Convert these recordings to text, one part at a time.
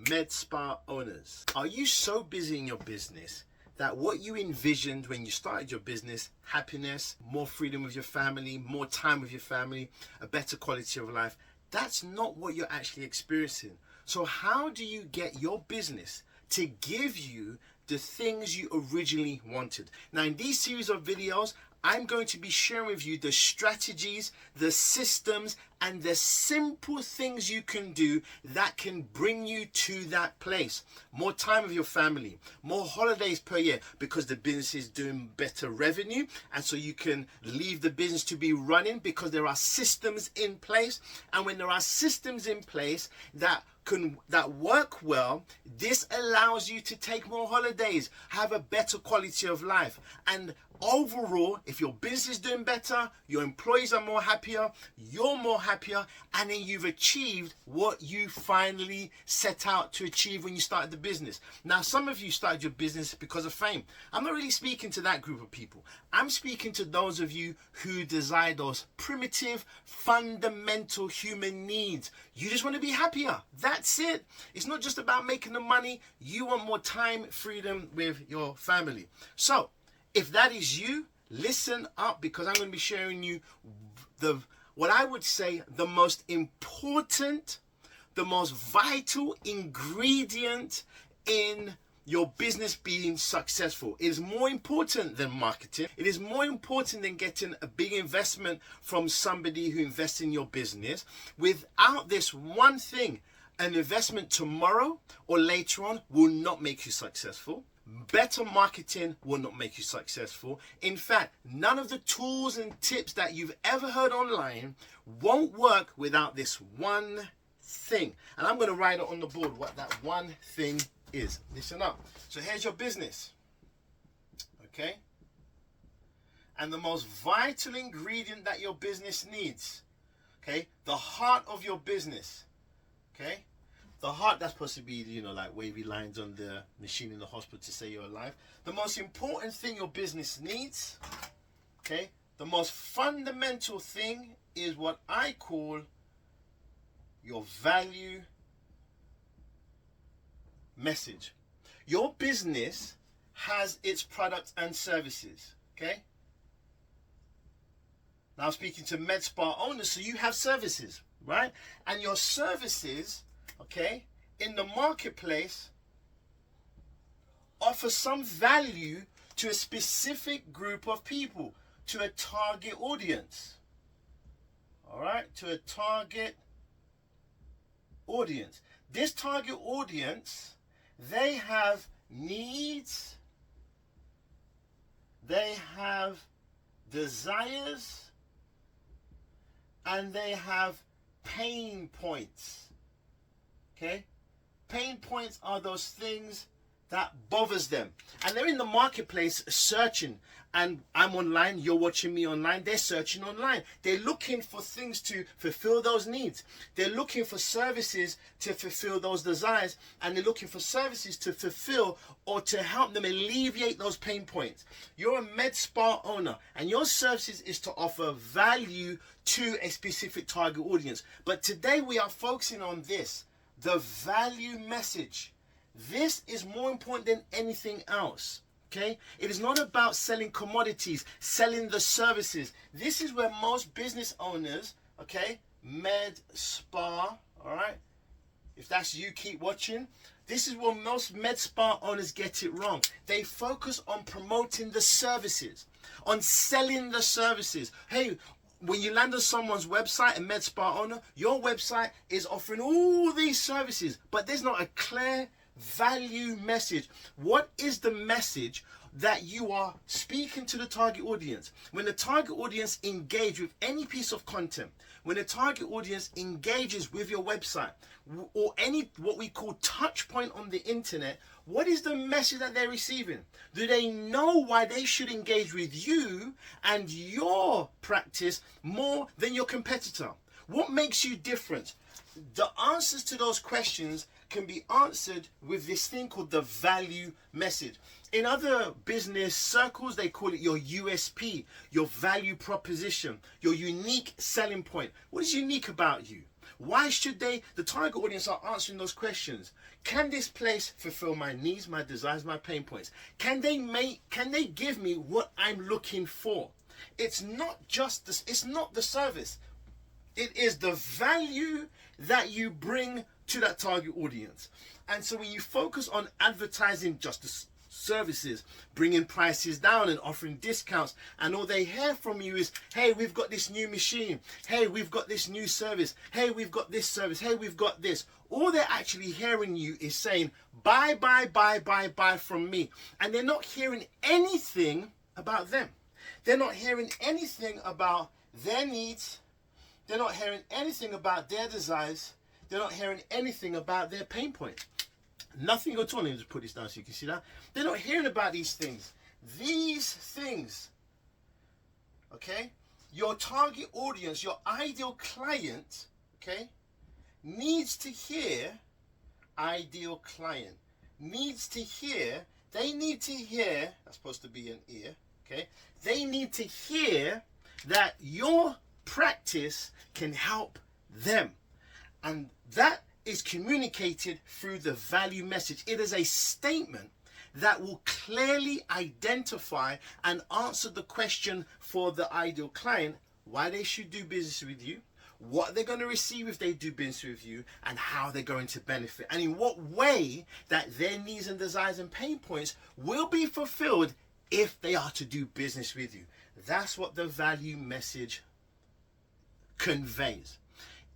MedSpa owners. Are you so busy in your business that what you envisioned when you started your business, happiness, more freedom with your family, more time with your family, a better quality of life, that's not what you're actually experiencing? So how do you get your business to give you the things you originally wanted? Now, in these series of videos, I'm going to be sharing with you the strategies, the systems, and the simple things you can do that can bring you to that place. More time with your family, more holidays per year because the business is doing better revenue, and so you can leave the business to be running because there are systems in place. And when there are systems in place that work well, this allows you to take more holidays, have a better quality of life, and overall, if your business is doing better, your employees are more happier, you're more happier, and then you've achieved what you finally set out to achieve when you started the business. Now, some of you started your business because of fame. I'm not really speaking to that group of people. I'm speaking to those of you who desire those primitive, fundamental human needs. You just want to be happier. That's it. It's not just about making the money. You want more time, freedom with your family. So, if that is you, listen up, because I'm going to be sharing you what I would say the most important, the most vital ingredient in your business being successful. It is more important than marketing. It is more important than getting a big investment from somebody who invests in your business. Without this one thing, an investment tomorrow or later on will not make you successful. Better marketing will not make you successful. In fact, none of the tools and tips that you've ever heard online won't work without this one thing. And I'm going to write it on the board what that one thing is. Listen up. So here's your business. Okay? And the most vital ingredient that your business needs. Okay? The heart of your business. Okay? The heart, that's supposed to be, like wavy lines on the machine in the hospital to say you're alive. The most important thing your business needs, okay, the most fundamental thing is what I call your value message. Your business has its products and services, okay? Now, speaking to MedSpa owners, so you have services, right? And your services, okay, in the marketplace offer some value to a specific group of people, to a target audience. All right, to a target audience. This target audience, they have needs, they have desires, and they have pain points. Okay? Pain points are those things that bothers them. And they're in the marketplace searching. And I'm online, you're watching me online, they're searching online. They're looking for things to fulfill those needs. They're looking for services to fulfill those desires. And they're looking for services to fulfill or to help them alleviate those pain points. You're a MedSpa owner, and your services is to offer value to a specific target audience. But today we are focusing on this. The value message. This is more important than anything else. Okay? It is not about selling commodities, selling the services. This is where most business owners, okay, med spa, all right? If that's you, keep watching. This is where most med spa owners get it wrong. They focus on promoting the services, on selling the services. Hey, when you land on someone's website, a med spa owner, your website is offering all these services, but there's not a clear value message. What is the message that you are speaking to the target audience? When the target audience engage with any piece of content, when the target audience engages with your website or any what we call touch point on the internet, what is the message that they're receiving? Do they know why they should engage with you and your practice more than your competitor? What makes you different? The answers to those questions can be answered with this thing called the value message. In other business circles, they call it your USP, your value proposition, your unique selling point. What is unique about you? Why should they? The target audience are answering those questions. Can this place fulfill my needs, my desires, my pain points? Can they give me what I'm looking for? It's not just this, it's not the service. It is the value that you bring to that target audience. And so when you focus on advertising just the services, bringing prices down and offering discounts, and all they hear from you is, hey, we've got this new machine, hey, we've got this new service, hey, we've got this service, hey, we've got this. All they're actually hearing you is saying, buy, buy, buy, buy, buy from me. And they're not hearing anything about them. They're not hearing anything about their needs. They're not hearing anything about their desires. They're not hearing anything about their pain points. Nothing at all. Let me just put this down so you can see that. They're not hearing about these things. These things, okay? Your target audience, your ideal client, okay, needs to hear, ideal client, needs to hear, they need to hear, that's supposed to be an ear, okay? They need to hear that your practice can help them. And that is communicated through the value message. It is a statement that will clearly identify and answer the question for the ideal client, why they should do business with you, what they're going to receive if they do business with you, and how they're going to benefit, and in what way that their needs and desires and pain points will be fulfilled if they are to do business with you. That's what the value message conveys.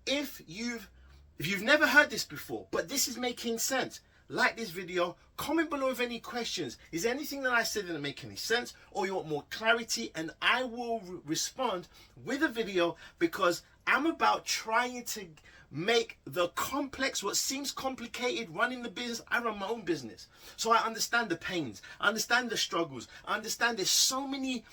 If you've never heard this before, but this is making sense, like this video, comment below with any questions. Is there anything that I said that didn't make any sense, or you want more clarity? And I will respond with a video, because I'm about trying to make the complex, what seems complicated, running the business. I run my own business, so I understand the pains, I understand the struggles, I understand there's so many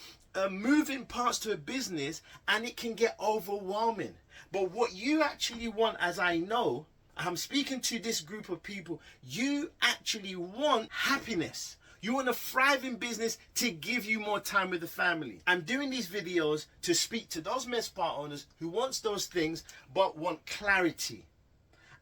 moving parts to a business, and it can get overwhelming. But what you actually want, as I know, I'm speaking to this group of people, you actually want happiness. You want a thriving business to give you more time with the family. I'm doing these videos to speak to those MedSpa owners who wants those things but want clarity.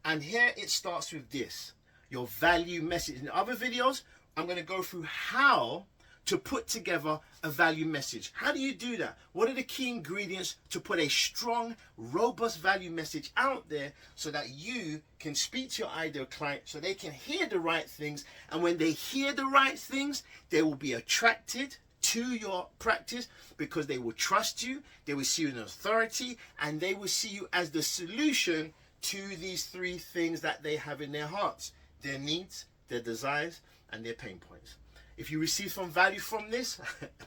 And here it starts with this, your value message. In other videos, I'm going to go through how to put together a value message. How do you do that? What are the key ingredients to put a strong, robust value message out there so that you can speak to your ideal client, so they can hear the right things, and when they hear the right things, they will be attracted to your practice because they will trust you, they will see you as an authority, and they will see you as the solution to these three things that they have in their hearts: their needs, their desires, and their pain points. If you receive some value from this,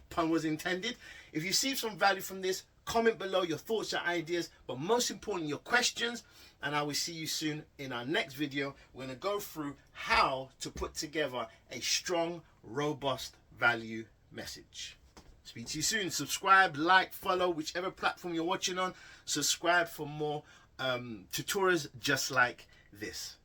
pun was intended, if you receive some value from this, comment below your thoughts, your ideas, but most importantly, your questions, and I will see you soon in our next video. We're going to go through how to put together a strong, robust value message. Speak to you soon. Subscribe, like, follow, whichever platform you're watching on. Subscribe for more tutorials just like this.